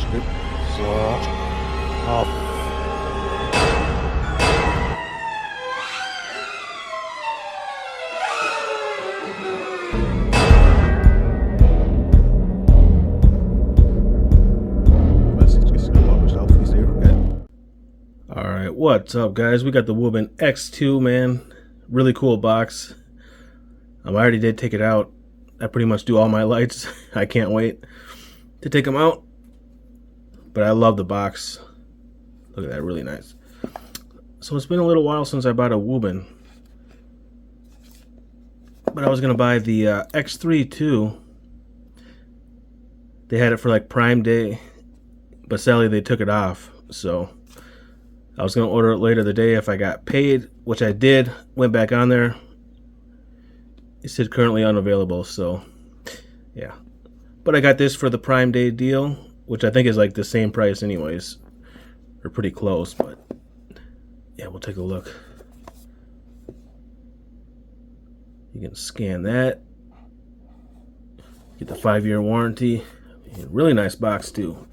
Alright, what's up guys? We got the WUBEN X2, man. Really cool box. I already did take it out. I pretty much do all my lights. I can't wait to take them out. But I love the box. Look at that, really nice. So it's been a little while since I bought a WUBEN. But I was going to buy the X3 too. They had it for like Prime Day. But sadly they took it off. So I was going to order it later the day if I got paid, which I did. Went back on there. It said currently unavailable, so yeah. But I got this for the Prime Day deal, which I think is like the same price anyways. Or pretty close, but yeah, we'll take a look. You can scan that. Get the 5-year warranty. Really nice box too.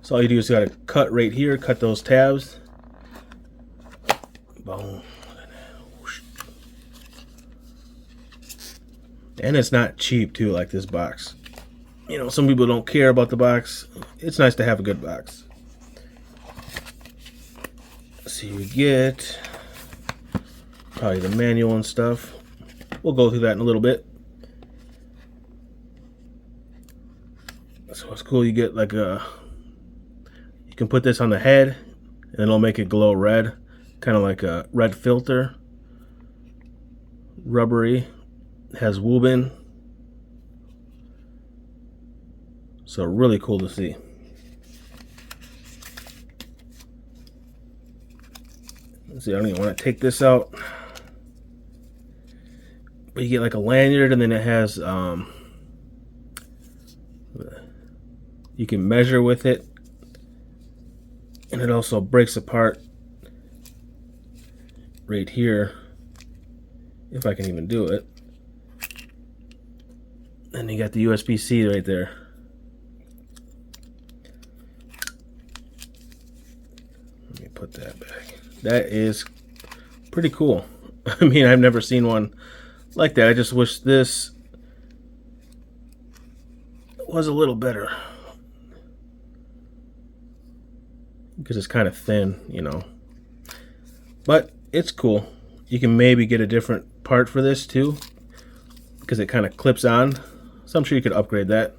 So all you do is you gotta cut right here, cut those tabs. Boom. And it's not cheap too, like this box. You know, some people don't care about the box. It's nice to have a good box. So you get probably the manual and stuff. We'll go through that in a little bit. So it's cool, you get like a, you can put this on the head and it'll make it glow red, kind of like a red filter. Rubbery, has WUBEN, so really cool to see. Let's see, I don't even want to take this out, but you get like a lanyard, and then it has you can measure with it, and it also breaks apart right here, if I can even do it. And you got the USB-C right there. Let me put that back. That is pretty cool. I mean, I've never seen one like that. I just wish this was a little better, because it's kind of thin, you know. But it's cool. You can maybe get a different part for this too, because it kind of clips on. So I'm sure you could upgrade that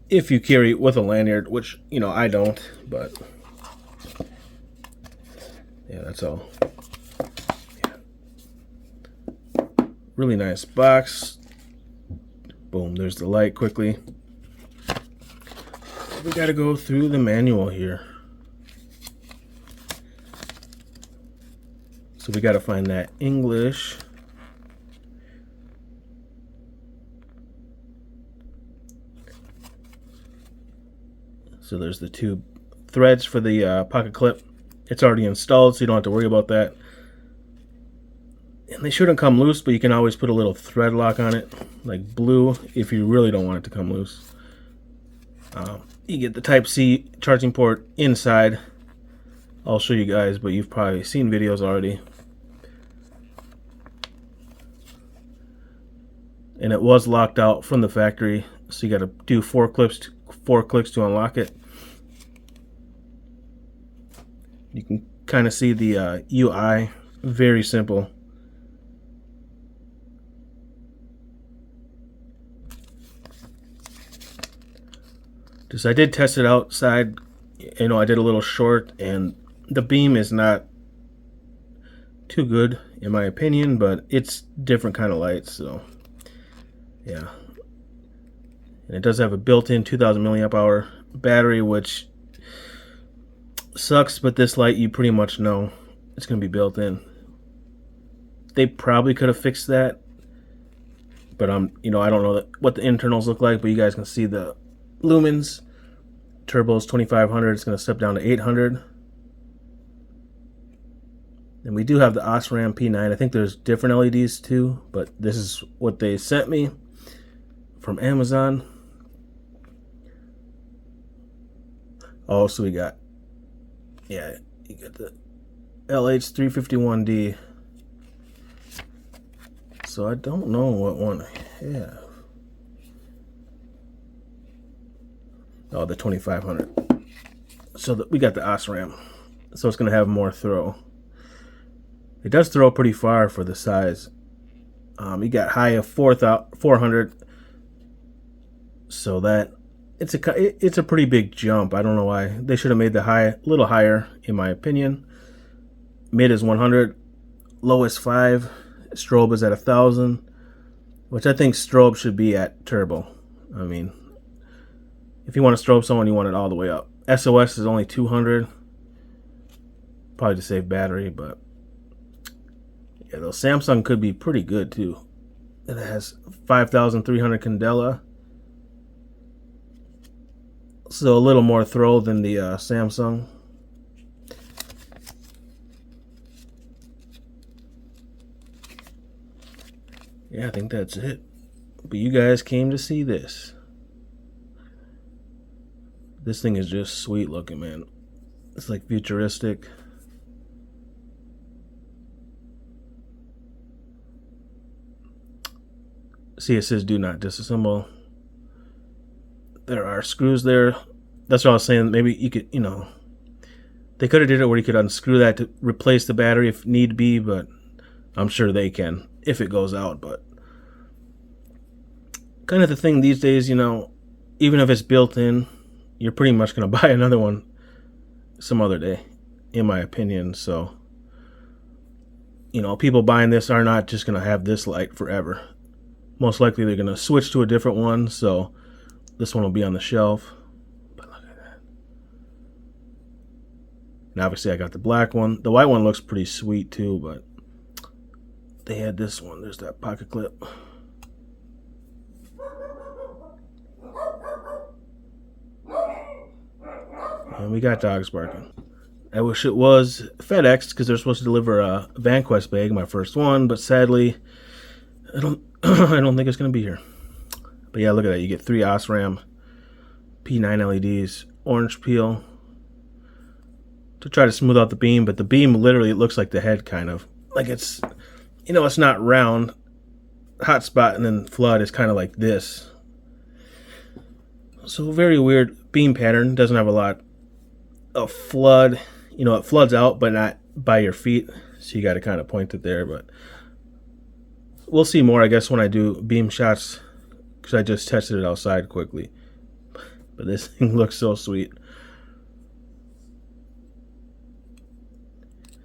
if you carry it with a lanyard, which, you know, I don't, but yeah, that's all. Yeah. Really nice box. Boom, there's the light quickly. We got to go through the manual here. So we got to find that English. So there's the two threads for the pocket clip. It's already installed, so you don't have to worry about that. And they shouldn't come loose, but you can always put a little thread lock on it, like blue, if you really don't want it to come loose. You get the Type-C charging port inside. I'll show you guys, but you've probably seen videos already. And it was locked out from the factory, so you got to do four clicks to unlock it. You can kind of see the UI, very simple. Just I did test it outside. You know, I did a little short, and the beam is not too good in my opinion, but it's different kind of light, so yeah. And it does have a built-in 2000 milliamp hour battery, which sucks, but this light you pretty much know it's going to be built in. They probably could have fixed that, but you know, I don't know what the internals look like, but you guys can see the lumens. Turbo's 2500, it's going to step down to 800. And we do have the Osram P9. I think there's different LEDs too, but this is what they sent me from Amazon. Oh, so we got, yeah, you got the LH351D. So I don't know what one I have. Oh, the 2500. So we got the Osram. So it's going to have more throw. It does throw pretty far for the size. You got high of 400. So that it's a pretty big jump. I don't know why. They should have made the high a little higher, in my opinion. Mid is 100. Low is 5. Strobe is at 1,000. Which I think strobe should be at turbo. I mean, if you want to strobe someone, you want it all the way up. SOS is only 200. Probably to save battery, but yeah, those Samsung could be pretty good too. It has 5,300 candela. So a little more throw than the Samsung. Yeah, I think that's it. But you guys came to see this. This thing is just sweet looking, man. It's like futuristic. See, it says do not disassemble. There are screws there. That's what I was saying. Maybe you could, they could have did it where you could unscrew that to replace the battery if need be, but I'm sure they can if it goes out. But kind of the thing these days, even if it's built in, you're pretty much going to buy another one some other day, in my opinion. So, people buying this are not just going to have this light forever. Most likely they're going to switch to a different one, so this one will be on the shelf. But look at that. And obviously I got the black one. The white one looks pretty sweet too, but they had this one. There's that pocket clip. And we got dogs barking. I wish it was FedEx because they're supposed to deliver a VanQuest bag, my first one, but sadly, I don't think it's going to be here. But yeah, look at that. You get 3 Osram P9 LEDs, orange peel to try to smooth out the beam, but the beam literally looks like the head kind of. Like it's, it's not round. Hot spot and then flood is kind of like this. So very weird beam pattern. Doesn't have a lot of flood. It floods out, but not by your feet. So you got to kind of point it there, but we'll see more, I guess, when I do beam shots, because I just tested it outside quickly. But this thing looks so sweet.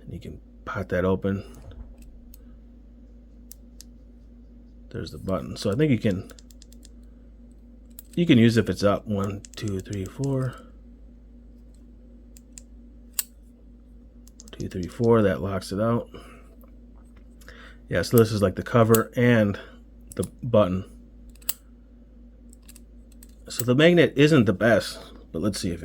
And you can pop that open. There's the button. So I think you can use it if it's up. 1, 2, 3, 4. 2, 3, 4. That locks it out. Yeah, so this is like the cover and the button. So the magnet isn't the best, but let's see if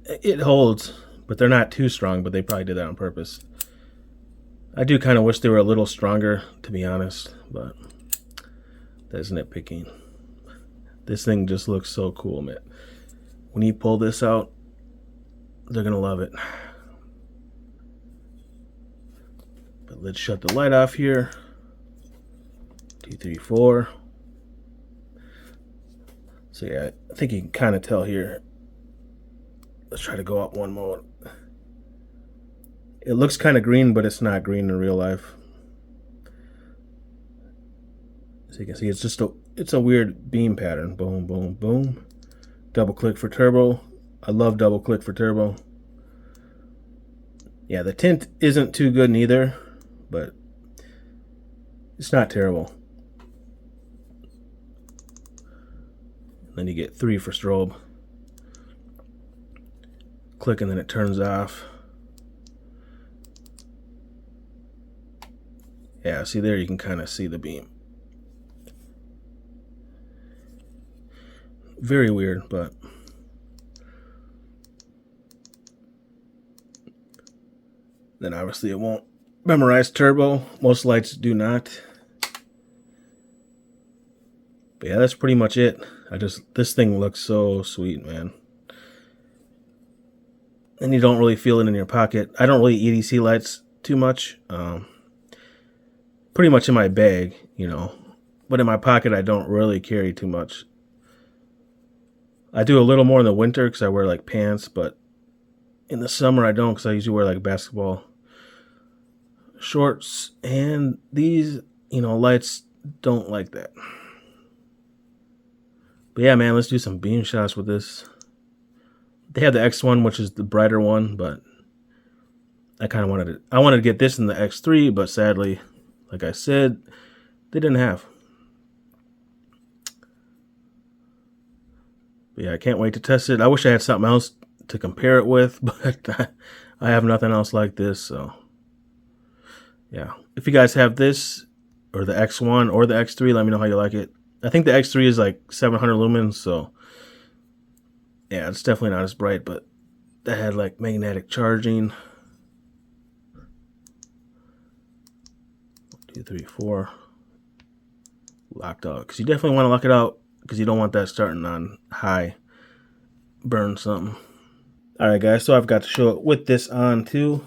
it holds, but they're not too strong, but they probably did that on purpose. I do kind of wish they were a little stronger, to be honest, but that's nitpicking. This thing just looks so cool, man. When you pull this out, they're gonna love it. But let's shut the light off here. 2, 3, 4. So yeah, I think you can kind of tell here. Let's try to go up one more. It looks kind of green, but it's not green in real life. So you can see it's a weird beam pattern. Boom, boom, boom. Double click for turbo. I love double click for turbo. Yeah, the tint isn't too good neither, but it's not terrible. Then you get 3 for strobe. Click and then it turns off. Yeah, see there you can kind of see the beam. Very weird, but Then obviously it won't memorize turbo. Most lights do not. But yeah, that's pretty much it. This thing looks so sweet, man. And you don't really feel it in your pocket. I don't really EDC lights too much. Pretty much in my bag, you know. But in my pocket, I don't really carry too much. I do a little more in the winter because I wear like pants, but in the summer I don't because I usually wear like basketball shorts. And these, you know, lights don't like that. But yeah, man, let's do some beam shots with this. They have the X1, which is the brighter one, but I kind of wanted to get this in the X3, but sadly, like I said, they didn't have. But yeah, I can't wait to test it. I wish I had something else to compare it with, but I have nothing else like this, so yeah. If you guys have this, or the X1, or the X3, let me know how you like it. I think the X3 is like 700 lumens, so yeah, it's definitely not as bright, but that had like magnetic charging. 1, 2, 3, 4. Locked out. Because you definitely want to lock it out because you don't want that starting on high. Burn something. Alright guys, so I've got to show it with this on too.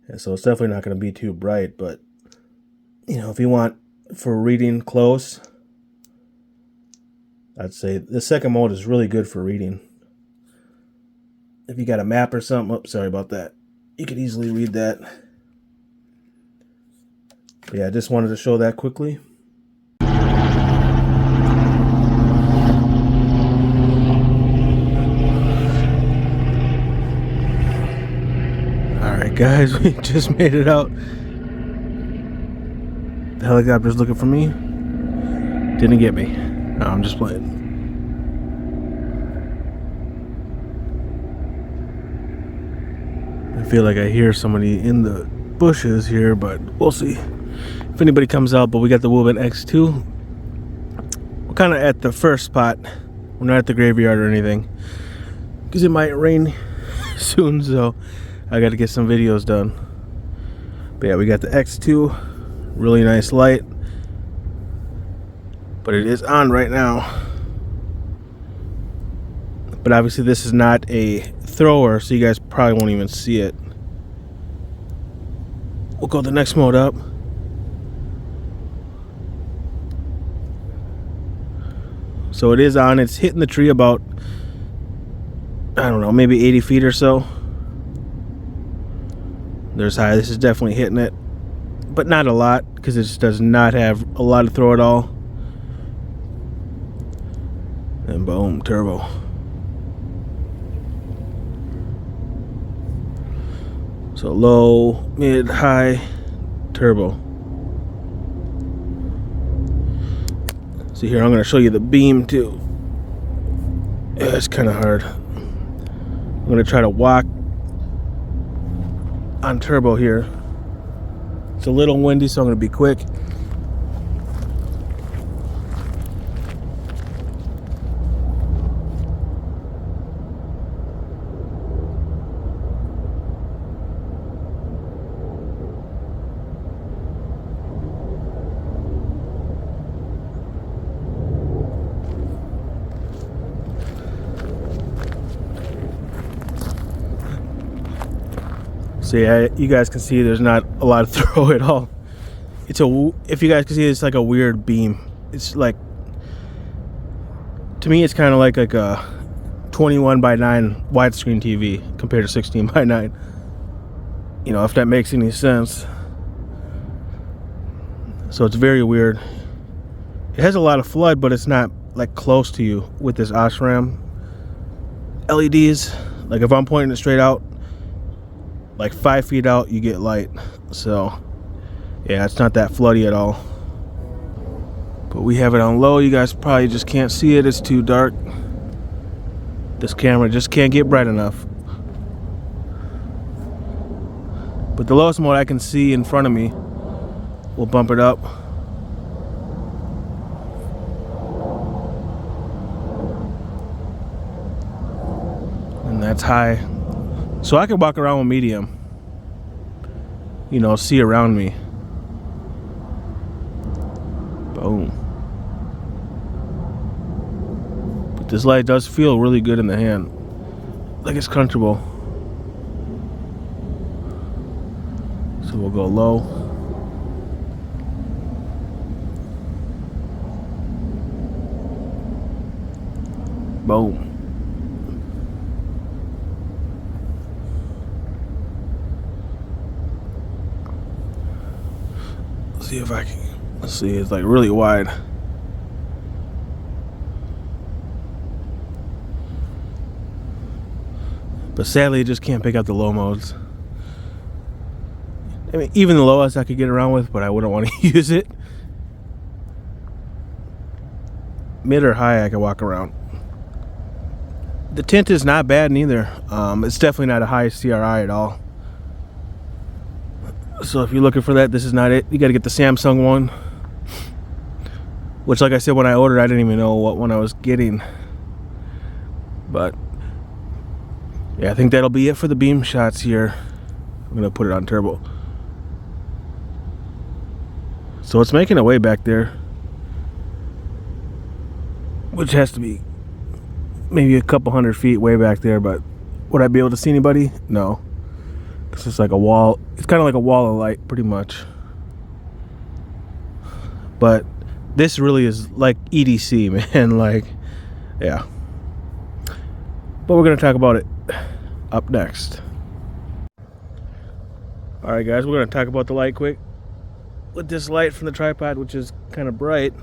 And so it's definitely not going to be too bright, but you know, if you want for reading close, I'd say the second mode is really good for reading. If you got a map or something, oops, sorry about that. You could easily read that. But yeah, I just wanted to show that quickly. Alright guys, we just made it out. The helicopter's looking for me. Didn't get me. No, I'm just playing. I feel like I hear somebody in the bushes here, but we'll see if anybody comes out. But we got the WUBEN X2. We're kind of at the first spot. We're not at the graveyard or anything because it might rain soon, so I got to get some videos done. But yeah, we got the X2. Really nice light, but it is on right now. But obviously this is not a thrower, so you guys probably won't even see it. We'll go the next mode up. So it is on. It's hitting the tree about, I don't know, maybe 80 feet or so. There's high. This is definitely hitting it, but not a lot because it just does not have a lot of throw at all. And boom, turbo. So low, mid, high, turbo. So here I'm going to show you the beam too. Yeah, it's kind of hard. I'm going to try to walk on turbo here. It's a little windy, so I'm going to be quick. So yeah, you guys can see there's not a lot of throw at all. If you guys can see, it's like a weird beam. It's like, to me, it's kind of like a 21:9 widescreen TV compared to 16:9. You know, if that makes any sense. So it's very weird. It has a lot of flood, but it's not like close to you with this Osram LEDs. Like if I'm pointing it straight out, like 5 feet out, you get light. So yeah, it's not that floody at all. But we have it on low. You guys probably just can't see it. It's too dark. This camera just can't get bright enough. But the lowest mode I can see in front of me, we'll bump it up. that's high. So I can walk around with medium. You know, see around me. Boom. But this light does feel really good in the hand. Like it's comfortable. So we'll go low. Boom. Let's see if I can. Let's see, it's like really wide. But sadly, I just can't pick out the low modes. I mean, even the lowest I could get around with, but I wouldn't want to use it. Mid or high, I can walk around. The tint is not bad neither. It's definitely not a high CRI at all. So if you're looking for that, this is not it. You got to get the Samsung one. Which, like I said, when I ordered, I didn't even know what one I was getting. But yeah, I think that'll be it for the beam shots here. I'm gonna put it on turbo. So it's making a way back there, which has to be maybe a couple 100 feet way back there. But would I be able to see anybody? No, because it's like a wall. It's kind of like a wall of light, pretty much. But this really is like EDC, man. Like, yeah. But we're gonna talk about it up next. Alright guys, we're going to talk about the light quick. With this light from the tripod, which is kind of bright.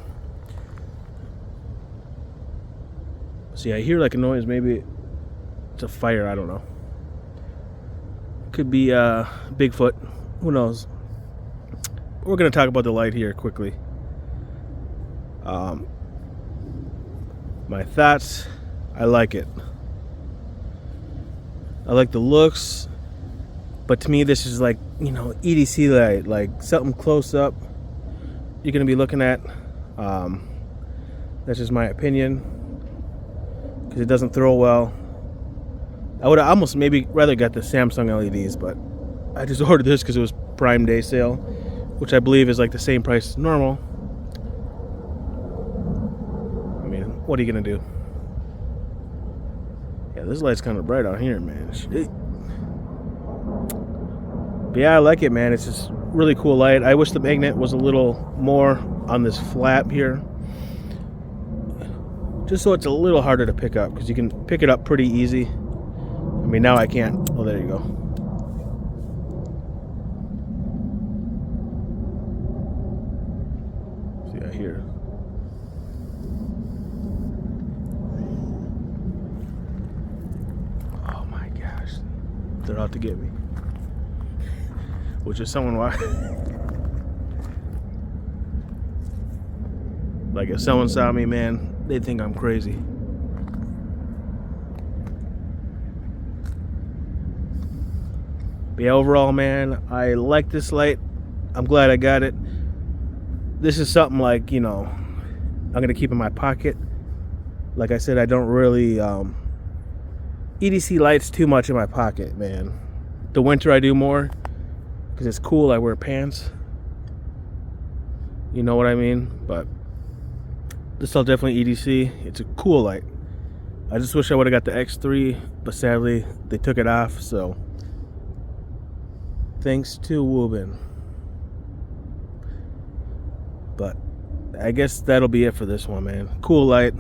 See, I hear like a noise. Maybe it's a fire, I don't know. Could be Bigfoot, who knows. We're going to talk about the light here quickly. My thoughts, I like it. I like the looks, but to me this is like, you know, EDC light, like something close up you're gonna be looking at. That's just my opinion, because it doesn't throw well. I would almost maybe rather got the Samsung LEDs, but I just ordered this because it was Prime Day sale, which I believe is like the same price as normal. I mean, what are you gonna do? Yeah, this light's kind of bright out here, man. Shit. But yeah, I like it, man. It's just really cool light. I wish the magnet was a little more on this flap here, just so it's a little harder to pick up, because you can pick it up pretty easy. I mean, now I can't. Oh, there you go. See, I hear. Oh my gosh, they're out to get me. Which is someone like, if someone saw me, man, they'd think I'm crazy. But yeah, overall, man, I like this light. I'm glad I got it. This is something like, you know, I'm gonna keep in my pocket. Like I said, I don't really EDC lights too much in my pocket, man. The winter I do more, because it's cool. I wear pants, you know what I mean. But this will definitely EDC. It's a cool light. I just wish I would have got the X3, but sadly they took it off. So thanks to WUBEN. But I guess that'll be it for this one, man. Cool light.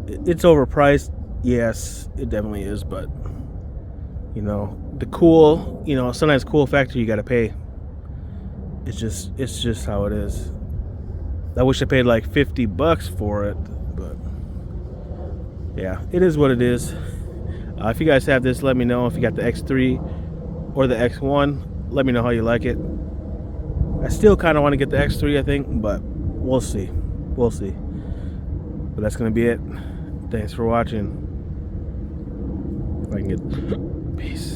It's overpriced, yes, it definitely is, but you know, the cool, you know, sometimes cool factor you gotta pay. It's just how it is. I wish I paid like $50 for it, but yeah, it is what it is. If you guys have this, let me know. If you got the X3 or the X1, let me know how you like it. I still kind of want to get the X3, I think, but we'll see. We'll see. But that's gonna be it. Thanks for watching. If I can get peace.